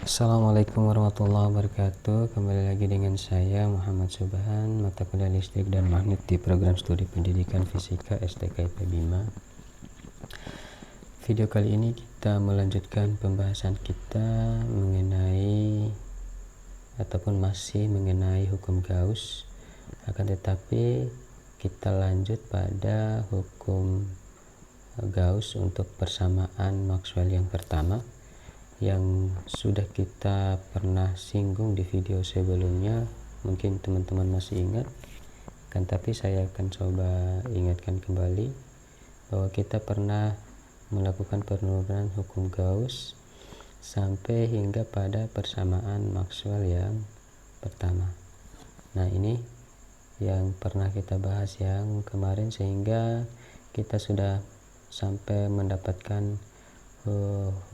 Assalamualaikum warahmatullahi wabarakatuh. Kembali lagi dengan saya Muhammad Subhan, mata kuliah listrik dan magnet di program studi pendidikan fisika STKIP Bima. Video kali ini kita melanjutkan pembahasan kita mengenai ataupun masih mengenai hukum Gauss, akan tetapi kita lanjut pada hukum Gauss untuk persamaan Maxwell yang pertama, yang sudah kita pernah singgung di video sebelumnya. Mungkin teman-teman masih ingat kan, tapi saya akan coba ingatkan kembali bahwa kita pernah melakukan penurunan hukum Gauss sampai hingga pada persamaan Maxwell yang pertama. Nah, ini yang pernah kita bahas yang kemarin, sehingga kita sudah sampai mendapatkan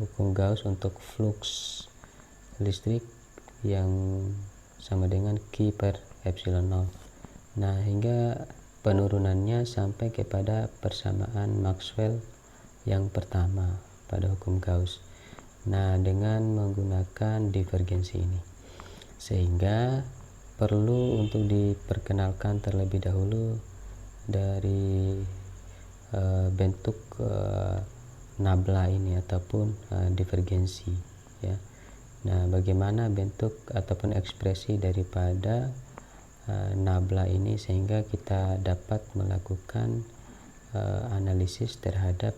hukum Gauss untuk flux listrik yang sama dengan Q per epsilon 0. Nah, hingga penurunannya sampai kepada persamaan Maxwell yang pertama pada hukum Gauss. Nah, dengan menggunakan divergensi ini, sehingga perlu untuk diperkenalkan terlebih dahulu dari bentuk nabla ini ataupun divergensi, ya. Nah, bagaimana bentuk ataupun ekspresi daripada nabla ini sehingga kita dapat melakukan analisis terhadap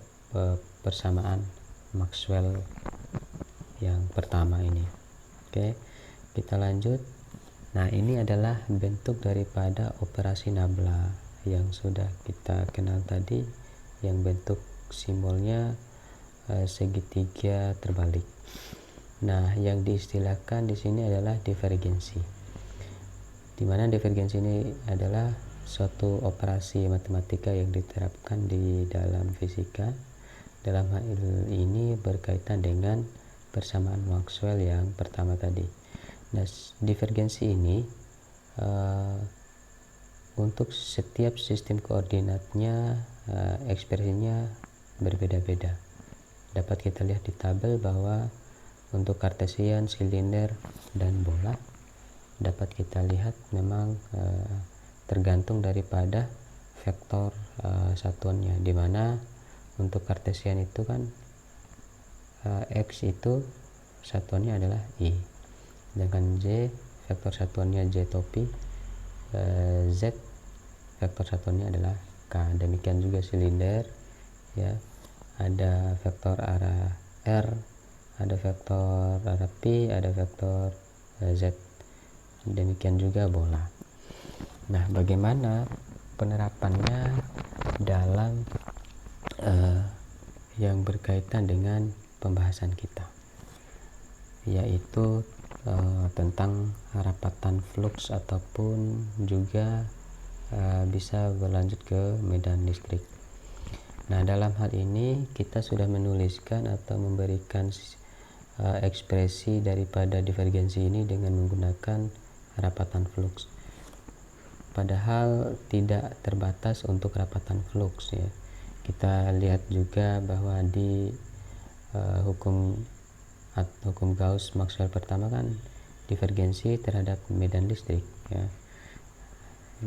persamaan Maxwell yang pertama ini. Oke, kita lanjut. Nah, ini adalah bentuk daripada operasi nabla yang sudah kita kenal tadi, yang bentuk simbolnya segitiga terbalik. Nah, yang diistilahkan di sini adalah divergensi, di mana divergensi ini adalah suatu operasi matematika yang diterapkan di dalam fisika. Dalam hal ini berkaitan dengan persamaan Maxwell yang pertama tadi. Nah, divergensi ini untuk setiap sistem koordinatnya ekspresinya berbeda-beda. Dapat kita lihat di tabel bahwa untuk Cartesian, silinder, dan bola dapat kita lihat memang tergantung daripada vektor satuannya, dimana untuk Cartesian itu kan X itu satuannya adalah I, sedangkan Z vektor satuannya J topi, Z vektor satuannya adalah K. Demikian juga silinder, ya, ada vektor arah R, ada vektor arah P, ada vektor Z. Demikian juga bola. Nah, bagaimana penerapannya dalam yang berkaitan dengan pembahasan kita, yaitu tentang rapatan flux ataupun juga bisa berlanjut ke medan listrik. Nah, dalam hal ini kita sudah menuliskan atau memberikan ekspresi daripada divergensi ini dengan menggunakan rapatan flux. Padahal tidak terbatas untuk rapatan flux, ya. Kita lihat juga bahwa di hukum Gauss Maxwell pertama kan divergensi terhadap medan listrik, ya.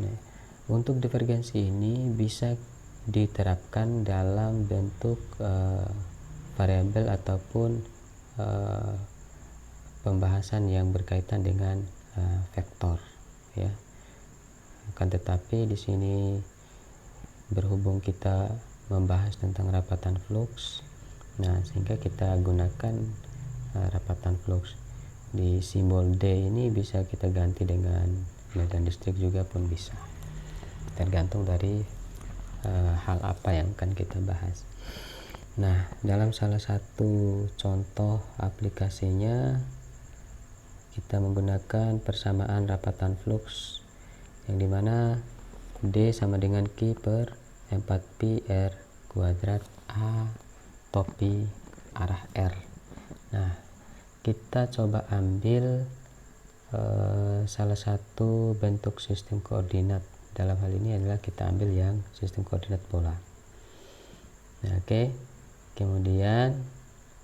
Nah, untuk divergensi ini bisa diterapkan dalam bentuk variabel ataupun pembahasan yang berkaitan dengan vektor, ya. Akan tetapi di sini berhubung kita membahas tentang rapatan flux, nah sehingga kita gunakan rapatan flux. Di simbol D ini bisa kita ganti dengan medan listrik juga pun bisa, tergantung dari hal apa yang akan kita bahas. Nah, dalam salah satu contoh aplikasinya kita menggunakan persamaan rapatan flux yang dimana D sama dengan Q per 4pi R kuadrat A topi arah R. Nah, kita coba ambil salah satu bentuk sistem koordinat. Dalam hal ini adalah kita ambil yang sistem koordinat bola. Nah, oke. Kemudian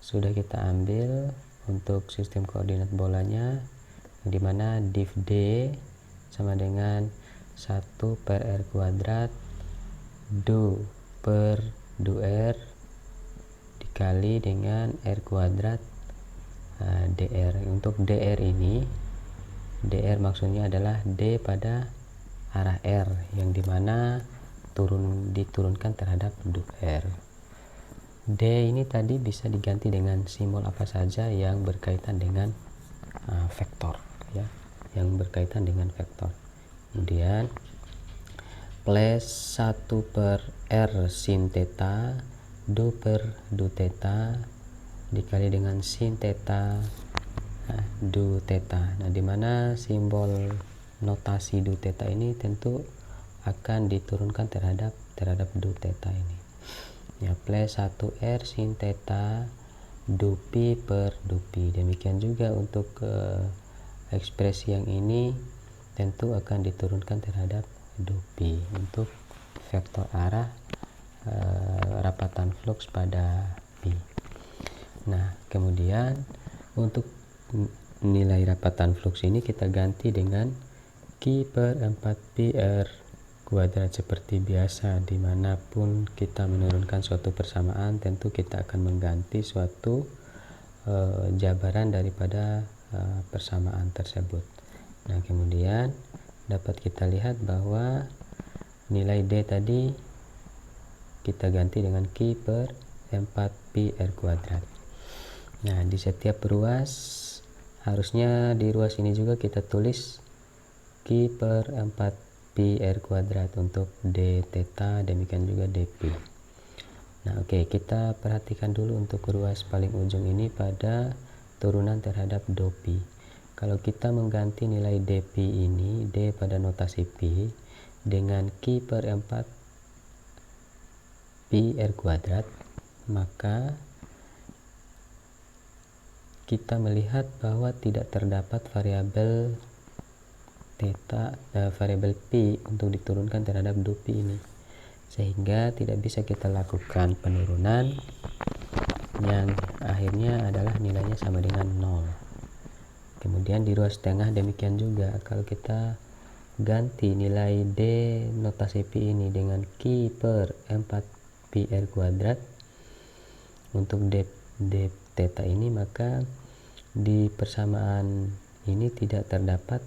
sudah kita ambil untuk sistem koordinat bolanya, di mana div D sama dengan 1 per R kuadrat du per du R dikali dengan R kuadrat dr. Untuk dr ini, dr maksudnya adalah D pada arah R, yang dimana diturunkan terhadap du R. D ini tadi bisa diganti dengan simbol apa saja yang berkaitan dengan vektor, ya, yang berkaitan dengan vektor. Kemudian plus 1 per R sin theta du per du theta dikali dengan sin theta du theta. Nah, dimana simbol notasi du theta ini tentu akan diturunkan terhadap du theta ini, ya, plus 1R sin theta du pi per du pi. Demikian juga untuk ekspresi yang ini tentu akan diturunkan terhadap du pi untuk vektor arah rapatan flux pada pi. Nah, kemudian untuk nilai rapatan flux ini kita ganti dengan Q per 4pi R kuadrat seperti biasa. Dimanapun kita menurunkan suatu persamaan, tentu kita akan mengganti suatu jabaran daripada persamaan tersebut. Nah, kemudian dapat kita lihat bahwa nilai D tadi kita ganti dengan Q per 4pi R kuadrat. Nah, di setiap ruas, harusnya di ruas ini juga kita tulis Q per 4pi R kuadrat untuk D theta, demikian juga dP. Nah, oke, kita perhatikan dulu untuk ruas paling ujung ini pada turunan terhadap do pi. Kalau kita mengganti nilai dP ini, D pada notasi pi, dengan Q per 4pi R kuadrat, maka kita melihat bahwa tidak terdapat variabel theta, variabel pi untuk diturunkan terhadap do pi ini, sehingga tidak bisa kita lakukan penurunan yang akhirnya adalah nilainya sama dengan 0. Kemudian di ruas tengah demikian juga, kalau kita ganti nilai D notasi pi ini dengan Q per 4pi R kuadrat untuk D theta ini, maka di persamaan ini tidak terdapat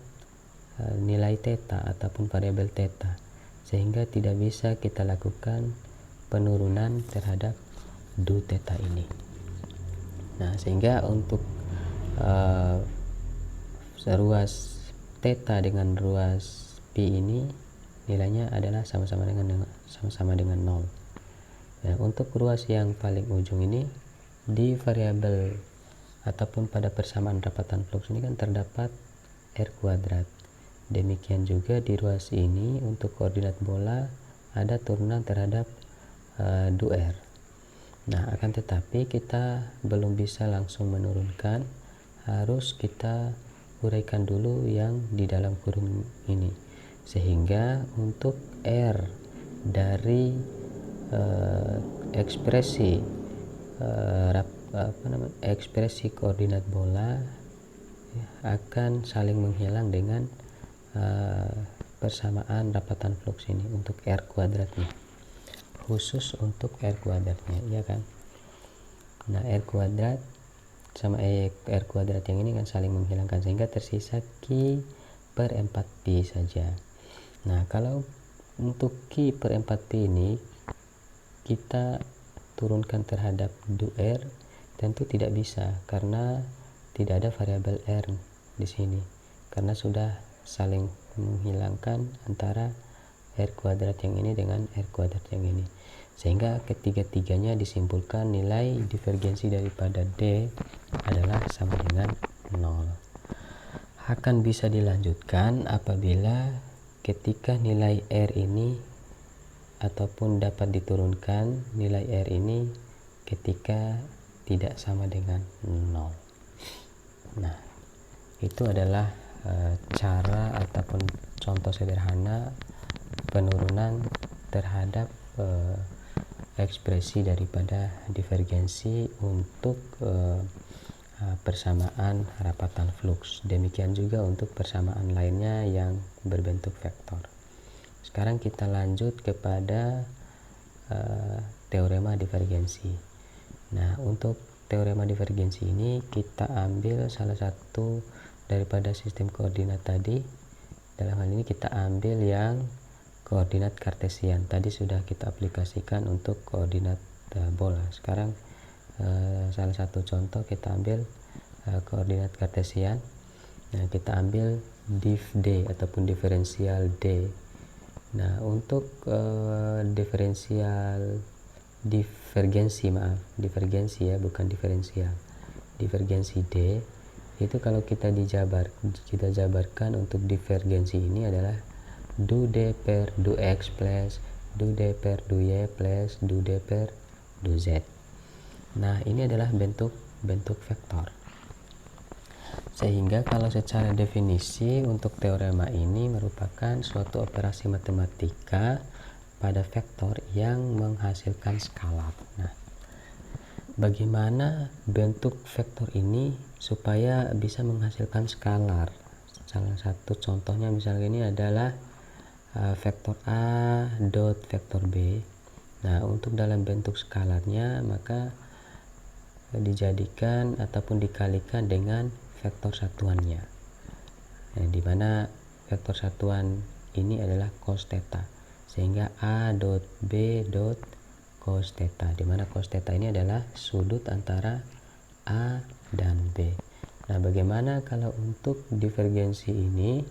nilai theta ataupun variabel theta, sehingga tidak bisa kita lakukan penurunan terhadap do theta ini. Nah, sehingga untuk ruas theta dengan ruas pi ini nilainya adalah sama-sama dengan 0. Nah, untuk ruas yang paling ujung ini, di variabel ataupun pada persamaan rapatan flux ini kan terdapat R kuadrat. Demikian juga di ruas ini untuk koordinat bola ada turunan terhadap du R. Nah, akan tetapi kita belum bisa langsung menurunkan, harus kita uraikan dulu yang di dalam kurung ini, sehingga untuk R dari ekspresi ekspresi koordinat bola akan saling menghilang dengan persamaan rapatan flux ini untuk R kuadratnya, khusus untuk R kuadratnya, ya kan. Nah, R kuadrat sama R kuadrat yang ini kan saling menghilangkan, sehingga tersisa Q per 4pi saja. Nah, kalau untuk Q per 4pi ini kita turunkan terhadap du R, tentu tidak bisa karena tidak ada variabel R di sini, karena sudah saling menghilangkan antara R kuadrat yang ini dengan R kuadrat yang ini, sehingga ketiga-tiganya disimpulkan nilai divergensi daripada D adalah sama dengan 0. Akan bisa dilanjutkan apabila ketika nilai R ini ataupun dapat diturunkan nilai R ini ketika tidak sama dengan 0. Nah, itu adalah cara ataupun contoh sederhana penurunan terhadap ekspresi daripada divergensi untuk persamaan rapatan fluks. Demikian juga untuk persamaan lainnya yang berbentuk vektor. Sekarang kita lanjut kepada teorema divergensi. Nah, untuk teorema divergensi ini kita ambil salah satu daripada sistem koordinat tadi. Dalam hal ini kita ambil yang koordinat kartesian. Tadi sudah kita aplikasikan untuk koordinat bola. Sekarang salah satu contoh kita ambil koordinat kartesian. Nah, kita ambil div D ataupun diferensial D. Nah, untuk divergensi ya, bukan diferensial. Divergensi D itu kalau kita jabarkan untuk divergensi ini adalah du D per du X plus du D per du Y plus du D per du Z. Nah, ini adalah bentuk vektor. Sehingga kalau secara definisi untuk teorema ini merupakan suatu operasi matematika pada vektor yang menghasilkan skalar. Nah, bagaimana bentuk vektor ini supaya bisa menghasilkan skalar? Salah satu contohnya misalnya ini adalah vektor A dot vektor B. Nah, untuk dalam bentuk skalarnya maka dijadikan ataupun dikalikan dengan vektor satuannya, di mana vektor satuan ini adalah cos theta, sehingga A dot B dot cos theta, di mana cos theta ini adalah sudut antara A dan B. Nah, bagaimana kalau untuk divergensi ini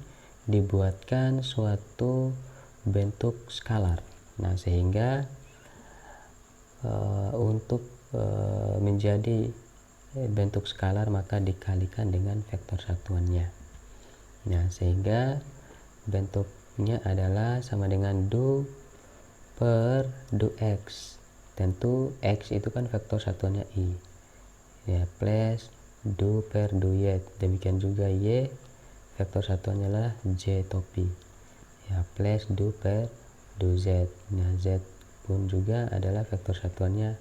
dibuatkan suatu bentuk skalar? Nah, sehingga untuk menjadi bentuk skalar maka dikalikan dengan vektor satuannya. Nah, sehingga bentuknya adalah sama dengan du per du X. Tentu X itu kan vektor satuannya I ya, plus du per du Y. Demikian juga Y vektor satuannya adalah J topi ya, plus du per du Z. Nah, Z pun juga adalah vektor satuannya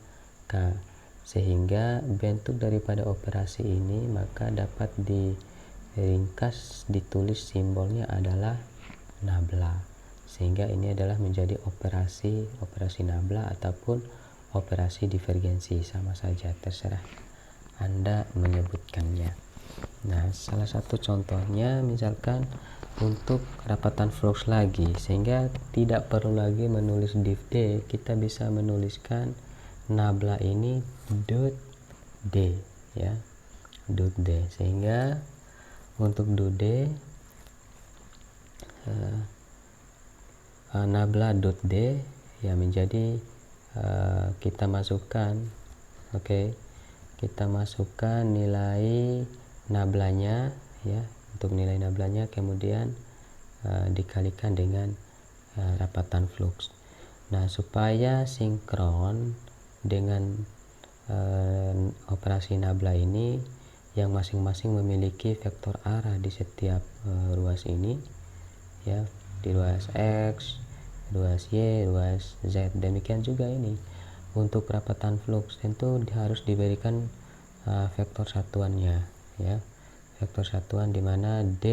K, sehingga bentuk daripada operasi ini maka dapat diringkas, ditulis simbolnya adalah nabla, sehingga ini adalah menjadi operasi nabla ataupun operasi divergensi, sama saja, terserah Anda menyebutkannya. Nah, salah satu contohnya misalkan untuk rapatan flux lagi, sehingga tidak perlu lagi menulis div D, kita bisa menuliskan nabla ini dot D ya, dot D, sehingga untuk dot D nabla dot D ya menjadi kita masukkan kita masukkan nilai nablanya ya, untuk nilai nablanya kemudian dikalikan dengan rapatan flux. Nah, supaya sinkron dengan operasi nabla ini yang masing-masing memiliki vektor arah di setiap ruas ini ya, di ruas X, ruas Y, ruas Z. Demikian juga ini untuk rapatan flux tentu harus diberikan vektor satuannya ya, vektor satuan di mana D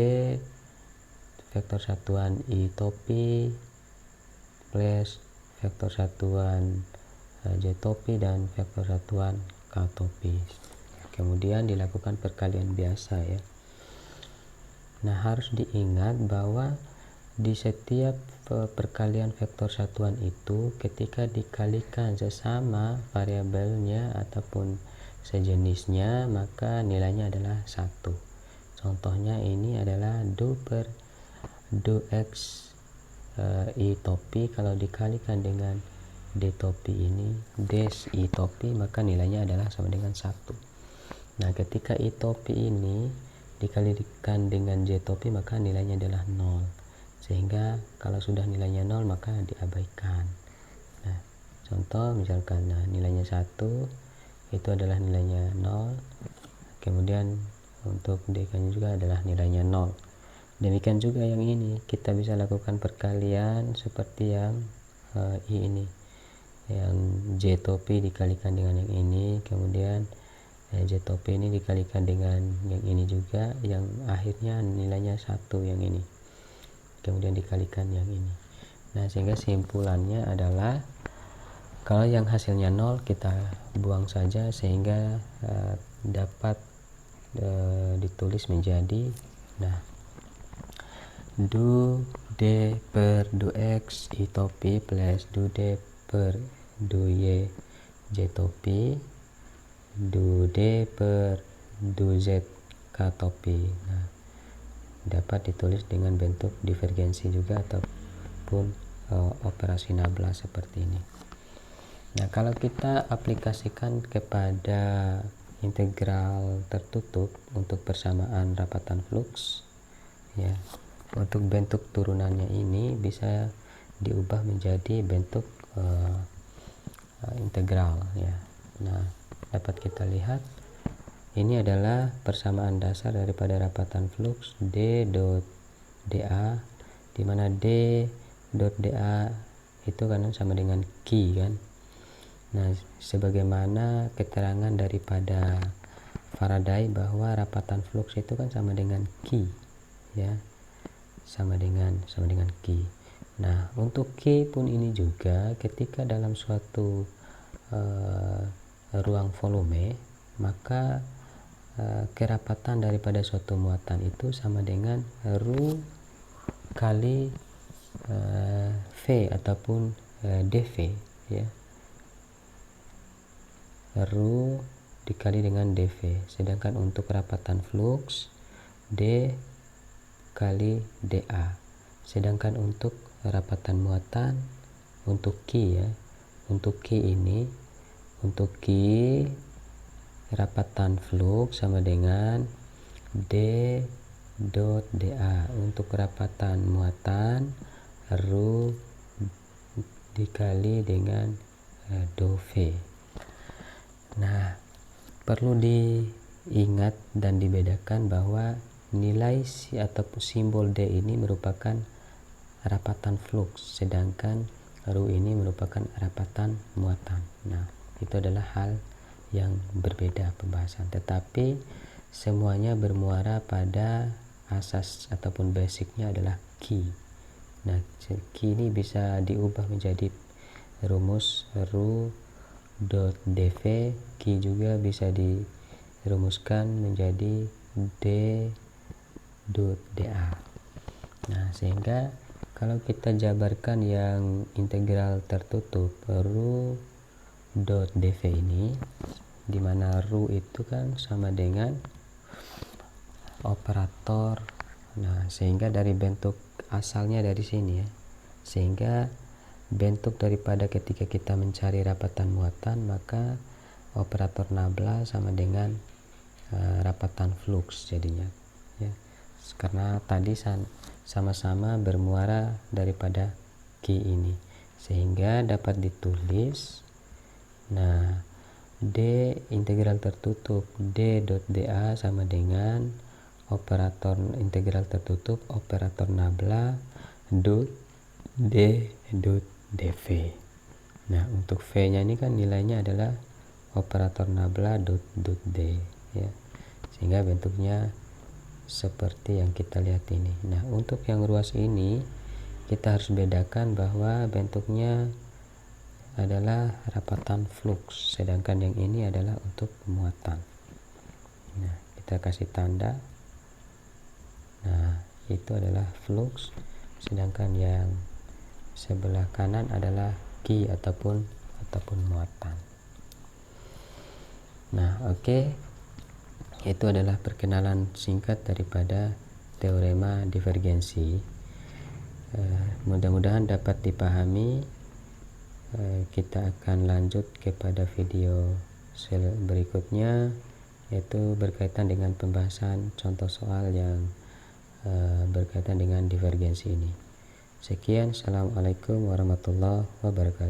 vektor satuan I topi plus vektor satuan J topi dan vektor satuan K topi. Kemudian dilakukan perkalian biasa ya. Nah, harus diingat bahwa di setiap perkalian vektor satuan itu ketika dikalikan sesama variabelnya ataupun sejenisnya maka nilainya adalah 1. Contohnya ini adalah du per du X I topi, kalau dikalikan dengan D topi ini des I topi maka nilainya adalah sama dengan 1. Nah, ketika I topi ini dikalikan dengan J topi maka nilainya adalah 0, sehingga kalau sudah nilainya 0 maka diabaikan. Nah, contoh misalkan nilainya 1 itu adalah nilainya 0, kemudian untuk D nya juga adalah nilainya 0. Demikian juga yang ini kita bisa lakukan perkalian seperti yang I ini, yang J topi dikalikan dengan yang ini, kemudian Z top P ini dikalikan dengan yang ini juga, yang akhirnya nilainya 1 yang ini, kemudian dikalikan yang ini. Nah, sehingga simpulannya adalah kalau yang hasilnya 0 kita buang saja, sehingga dapat ditulis menjadi, nah, du d per du x I top P plus du d per du y J top P du d per du z K top P. Nah, dapat ditulis dengan bentuk divergensi juga ataupun operasi nabla seperti ini. Nah, kalau kita aplikasikan kepada integral tertutup untuk persamaan rapatan flux, ya, untuk bentuk turunannya ini bisa diubah menjadi bentuk integral, ya. Nah, dapat kita lihat ini adalah persamaan dasar daripada rapatan flux D dot dA, di mana D dot dA itu kan sama dengan Q kan. Nah, sebagaimana keterangan daripada Faraday bahwa rapatan flux itu kan sama dengan Q, ya, sama dengan Q. Nah, untuk Q pun ini juga ketika dalam suatu ruang volume, maka kerapatan daripada suatu muatan itu sama dengan ρ kali V ataupun dV, ya, ρ dikali dengan dV. Sedangkan untuk rapatan flux D kali dA. Sedangkan untuk rapatan muatan untuk Q, ya, untuk Q ini, untuk Q rapatan flux sama dengan D dot dA. Untuk rapatan muatan ρ dikali dengan dou V. Nah, perlu diingat dan dibedakan bahwa nilai atau simbol D ini merupakan rapatan flux, sedangkan ρ ini merupakan rapatan muatan. Nah, itu adalah hal yang berbeda pembahasan, tetapi semuanya bermuara pada asas ataupun basicnya adalah Q. Nah, Q ini bisa diubah menjadi rumus ρ dot dV. Q juga bisa dirumuskan menjadi D dot dA. Nah, sehingga kalau kita jabarkan yang integral tertutup ρ dot dV ini, dimana ρ itu kan sama dengan operator. Nah, sehingga dari bentuk asalnya dari sini, ya, sehingga bentuk daripada ketika kita mencari rapatan muatan, maka operator nabla sama dengan rapatan flux jadinya, ya, karena tadi sama-sama bermuara daripada Q ini, sehingga dapat ditulis, nah, D integral tertutup D dot dA sama dengan operator integral tertutup operator nabla dot D dot dV. Nah, untuk V nya ini kan nilainya adalah operator nabla dot D, ya, sehingga bentuknya seperti yang kita lihat ini. Nah, untuk yang ruas ini kita harus bedakan bahwa bentuknya adalah rapatan flux, sedangkan yang ini adalah untuk muatan. Nah, kita kasih tanda. Nah, itu adalah flux, sedangkan yang sebelah kanan adalah Q ataupun muatan. Nah, oke. Itu adalah perkenalan singkat daripada teorema divergensi. Mudah-mudahan dapat dipahami. Kita akan lanjut kepada video berikutnya, yaitu berkaitan dengan pembahasan contoh soal yang berkaitan dengan divergensi ini. Sekian, assalamualaikum warahmatullahi wabarakatuh.